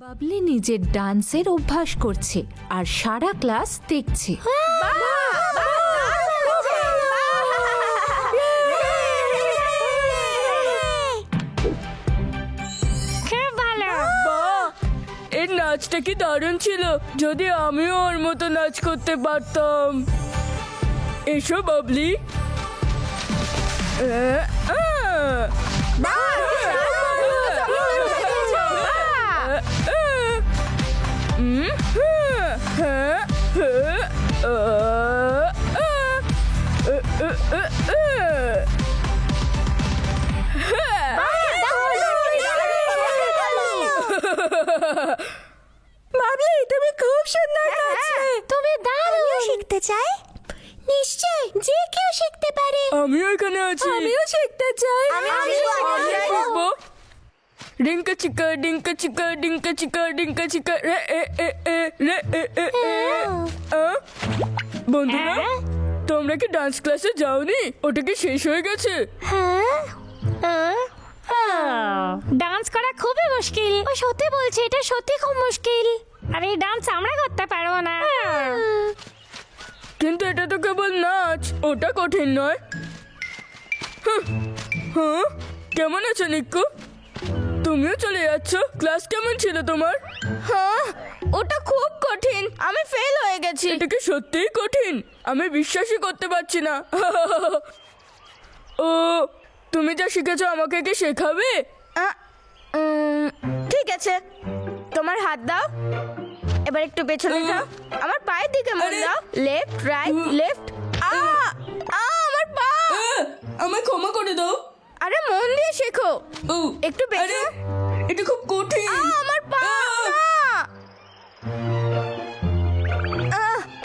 বাবলি নিজের ডান্সের অভ্যাস করছে আর সারা ক্লাস দেখছে। এর নাচটা কি দারুণ ছিল, যদি আমিও ওর মতো নাচ করতে পারতাম। এসো বাবলি। বাবলি, তুমি খুব সুন্দর নাচলে। তুমি দারুণ। শিখতে চাই? নিশ্চয়, যে কেউ শিখতে পারে। আমিও এখানে আছি। আমিও শিখতে চাই। শিখবো। ডিঙ্কা চিকা ডিঙ্কা চিকা ডিঙ্কা চিকা ডিঙ্কা চিকা রে এ এ এ রে এ এ এ। বন্ধুরা, তোমরা কি ডান্স ক্লাসে যাওনি? ওটা কি শেষ হয়ে গেছে? ডান্স করা খুবই মুশকিল। ও সত্যি বলছে, এটা সত্যি খুব মুশকিল। আর এই ডান্স আমরা করতে পারবো না। কিন্তু এটা তো কেবল নাচ, ওটা কঠিন নয়। হ্যাঁ, কেমন আছো নিক্কু? তুমিও চলে যাচ্ছ? ক্লাস কেমন ছিল তোমার? হ্যাঁ, ওটা খুব কঠিন, আমি ফেল হয়ে গেছি। এটা কি সত্যিই কঠিন? আমি বিশ্বাসই করতে পারছি না। ও, তুমি যা শিখেছো আমাকে কি শেখাবে? ঠিক আছে, তোমার হাত দাও। এবার একটু পেছনে যাও, আমার পায়ের দিকে মন দাও। Left right left. আমার পা। আমায় ক্ষমা করে দাও। আরে মন দিয়ে শেখো। একটু আরে, পেছনে। এটা খুব কঠিন। আমার পা।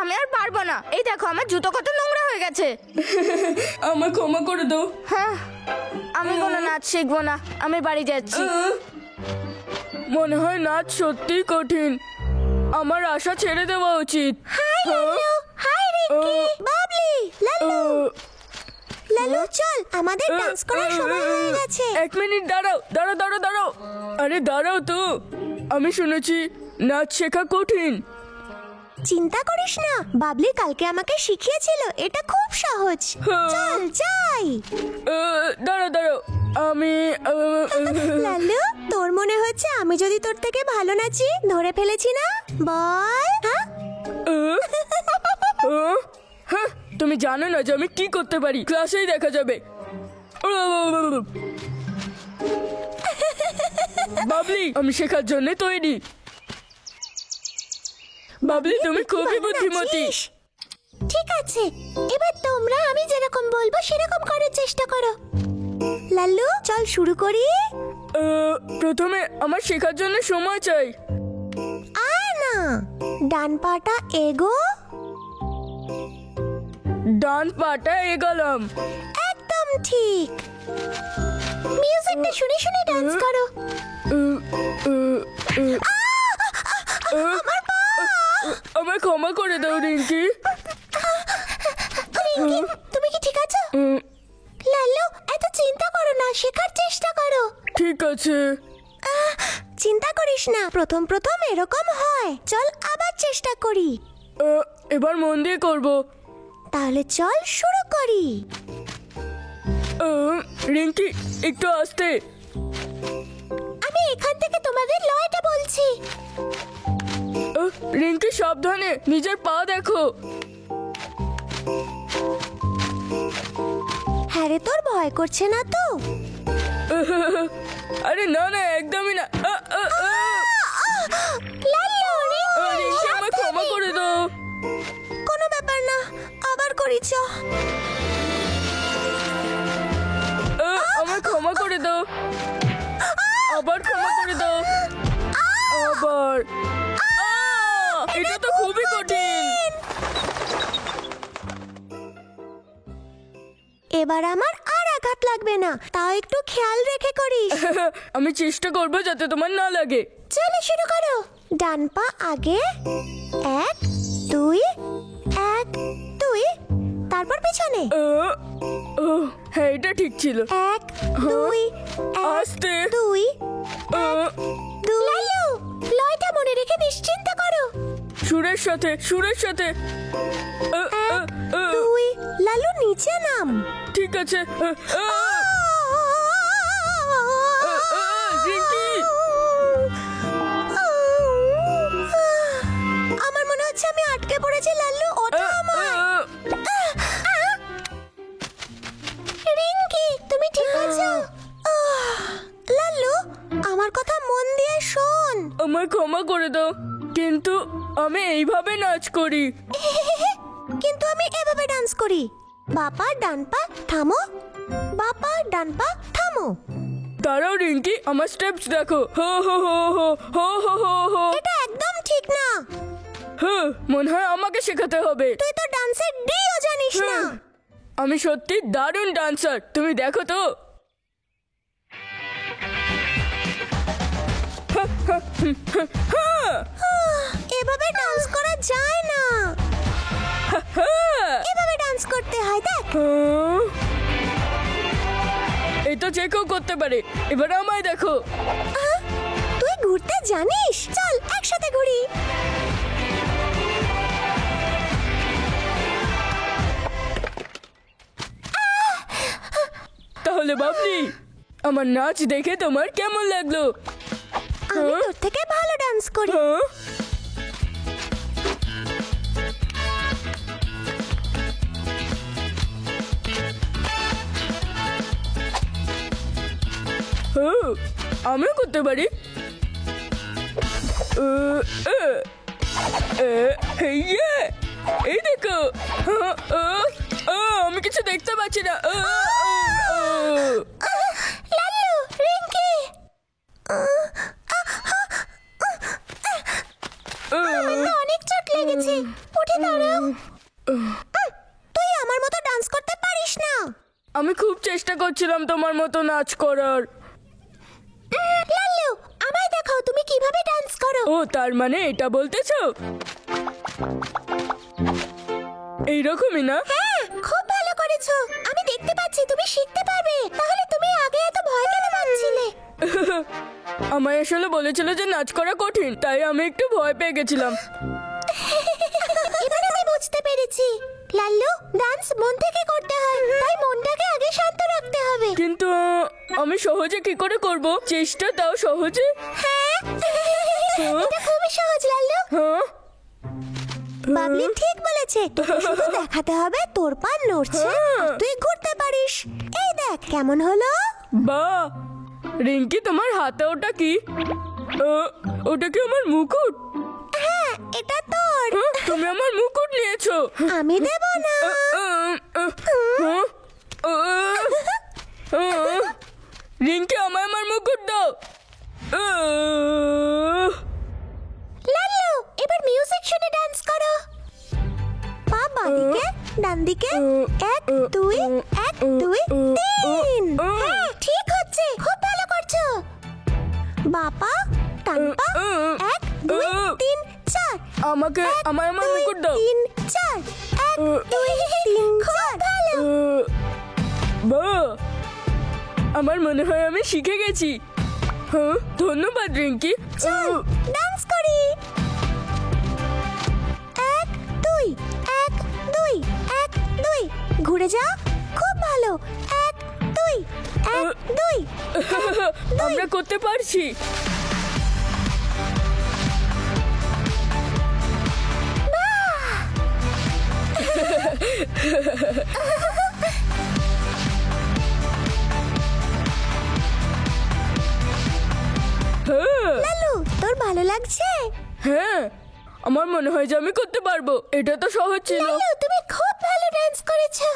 আমি আর পারবো না। এই দেখো, আমার জুতো কত নোংরা হয়ে গেছে। আমায় ক্ষমা করে দাও। হ্যাঁ, আমি কোনো নাচ শিখবো না, আমি বাড়ি যাচ্ছি। মনে হয় নাচ সত্যিই কঠিন। আমার আশা ছেড়ে দেওয়া উচিত। হাই রিঙ্কি, বাবলি, লালু। লালু চল, আমাদের ডান্স করার সময় হয়ে গেছে। এক মিনিট দাঁড়াও দাঁড়াও দাঁড়াও দাঁড়াও। আরে দাঁড়াও তো, আমি শুনেছি নাচ শেখা কঠিন। চিন্তা করিস না, বাবলি কালকে আমাকে শিখিয়েছিল, এটা খুব সহজ। চল যাই। দাঁড়াও দাঁড়াও, আমি লালু, তোর মনে হচ্ছে আমি যদি তোর থেকে ভালো নাচি? ধরে ফেলেছি না? বল। হ্যাঁ, তুমি জানো না যে আমি কি করতে পারি? ক্লাসেই দেখা যাবে। বাবলি, আমি শেখার জন্য তৈরি। বাবলি, তুমি খুবই বুদ্ধিমতী। ঠিক আছে, এবার তোমরা আমি যেরকম বলবো সেরকম করার চেষ্টা করো। লাল্লু চল শুরু করি। প্রথমে আমার শেখার জন্য সময় চাই। আয় না, ডান পাটা এগো। ডান পাটা এগোলাম। একদম ঠিক। মিউজিকটা শুনে শুনে ডান্স করো। আমায় ক্ষমা করে দাও রিঙ্কি। রিঙ্কি, তুমি কি ঠিক আছো? লাল্লু, এত চিন্তা করো না, শেখার চেষ্টা করো। ঠিক আছে। চিন্তা করিস না, প্রথম প্রথম এরকম হয়। চল আবার চেষ্টা করি। এবার মন দিয়ে করব। তাহলে চল শুরু করি। রিঙ্কি, একটু আস্তে। আমি এখান থেকে তোমাদের লয়টা বলছি। রিঙ্কি, সাবধানে, নিজের পা দেখো। হ্যাঁ রে, তোর ভয় করছে না তো? আরে না না, একদমই না। লাল্লু, রিঙ্কি, আমায় ক্ষমা করে দাও। কোনো ব্যাপার না, আবার করি চ। আমায় ক্ষমা করে দাও। আবার ক্ষমা করে দাও। আবার। এটা তো খুবই কঠিন। এবার আমার আর আঘাত লাগবে না, তাও একটু খেয়াল রেখে করিস। আমি চেষ্টা করবো যাতে তোমার না লাগে। চলো শুরু করো। ডান পা আগে, 1 2 1 2, তারপর পেছনে। হ্যাঁ, এটা ঠিক ছিল। 1 2 আস্তে। 2 2। লালু, লয় সুরের সাথে সুরের সাথে তুই লালু নিচে নাম। ঠিক আছে রিঙ্কি আমার মনে হচ্ছে আমি আটকে পড়েছি লাল্লু, ওটা আমার। রিঙ্কি তুমি ঠিক আছো? লাল্লু আমার কথা মন দিয়ে শোন। আমায় ক্ষমা করে দাও, কিন্তু আমি এইভাবে নাচ করি। কিন্তু আমি এভাবে ডান্স করি। বাপা ডান পা থামো, বাপা ডান পা থামো। দাঁড়াও রিঙ্কি, আমার স্টেপস দেখো। হো হো হো হো হো হো হো হো। এটা একদম ঠিক না। হ্যাঁ, মনে হয় আমাকে শেখাতে হবে। তুই তো ডান্সের ডিও জানিস না। আমি সত্যি দারুণ ডান্সার, তুমি দেখো তো। এভাবে ডান্স করা যায় না, এভাবে ডান্স করতে হয়। দেখ এই তো যে কেউ করতে পারে, এবার আমায় দেখো। তুই ঘুরতে জানিস? চল একসাথে ঘুরি। তাহলে বাবলি, আমার নাচ দেখে তোমার কেমন লাগলো? আমি তোর থেকে ভালো ডান্স করি। হ্যাঁ? হ্যাঁ, আমিও করতে পারি। এই দেখো, আমি কিছু দেখতে পাচ্ছি না। লাল্লু, রিঙ্কি, আমার তো অনেক চোট লেগেছে। উঠে দাঁড়াও। তুই আমার মতো ডান্স করতে পারিস না। আমি খুব চেষ্টা করছিলাম তোমার মতো নাচ করার। লাল্লু, আমায় দেখাও তুমি কিভাবে ডান্স করো। ও, তার মানে এটা বলতেছো? এইরকমই না? হ্যাঁ, খুব ভালো করেছো। আমি দেখতে পাচ্ছি তুমি শিখতে পারবে। তাহলে তুমি আগে এত ভয় কেন পাচ্ছিলে? আমায় আসলে বলেছিল যে নাচ করা কঠিন, তাই আমি একটু ভয় পেয়ে গেছিলাম। এবার আমি বুঝতে পেরেছি। লাল্লু, ডান্স মন থেকে করতে হয়, তাই মনটাকে আগে শান্ত রাখতে হবে। কিন্তু আমি সহজে কি করে করব? চেষ্টা দাও সহজে। হ্যাঁ, এটা খুবই সহজ লাল্লু। হ্যাঁ, বাবলি ঠিক বলেছে। তোকে শুধু দেখাতে হবে তোর পা নড়ছে আর তুই ঘুরতে পারিস। এই দেখ কেমন হলো। বাহ, রিঙ্কি তোমার হাতে ওটা কি? ওটা কি আমার মুকুট? হ্যাঁ, এটা তোর। তুমি আমার মুকুট নিয়েছো। আমি দেব না। রিঙ্কি, আমায় আমার মুকুট দাও। লাল্লু, এবার মিউজিক শুনে ডান্স করো। পা বাঁদিকে, ডান দিকে, 1 2 1 2 3। হ্যাঁ, ঠিক হচ্ছে, খুব ভালো করছো। বাপা ডান পা, 1 2 3 4। আমাকে আমায় আমার মুকুট দাও। 3 4 1 2 3 4। ভালো। বাহ, আমার মনে হয় আমি শিখে গেছি। হ্যাঁ, ধন্যবাদ রিঙ্কি। চল ডান্স করি। 1 2 1 2 1 2। ঘুরে যা, খুব ভালো। 1 2 1 2। আমরা করতে পারছি। লালু, তোর ভালো লাগছে? হ্যাঁ, আমার মনে হয় যে আমি করতে পারবো। এটা তো সহজ ছিল। লালু, তুমি খুব ভালো ডান্স করেছো।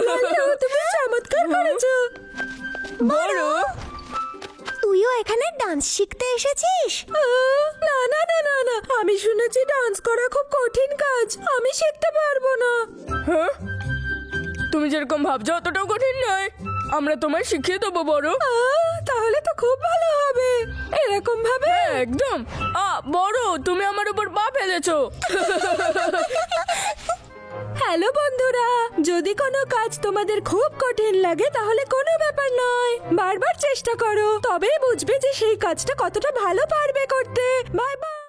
লালু, তুমি চমৎকার করেছো। বড়, তুইও এখানে ডান্স শিখতে এসেছিস? না না না না না, আমি শুনেছি ডান্স করা খুব কঠিন কাজ, আমি শিখতে পারবো না। হ্যাঁ, তুমি যেরকম ভাবছো অতটাও কঠিন নয়। আমরা তোমায় শিখিয়ে দেবো বড়। তাহলে তো খুব ভালো হবে। এরকম ভাবে হ্যাঁ, একদম। বড়, তুমি আমার উপর পা ফেলেছো। হ্যালো বন্ধুরা, যদি কোনো কাজ তোমাদের খুব কঠিন লাগে তাহলে কোনো ব্যাপার নয়, বারবার চেষ্টা করো, তবেই বুঝবে যে সেই কাজটা কতটা ভালো পারবে করতে। Bye bye.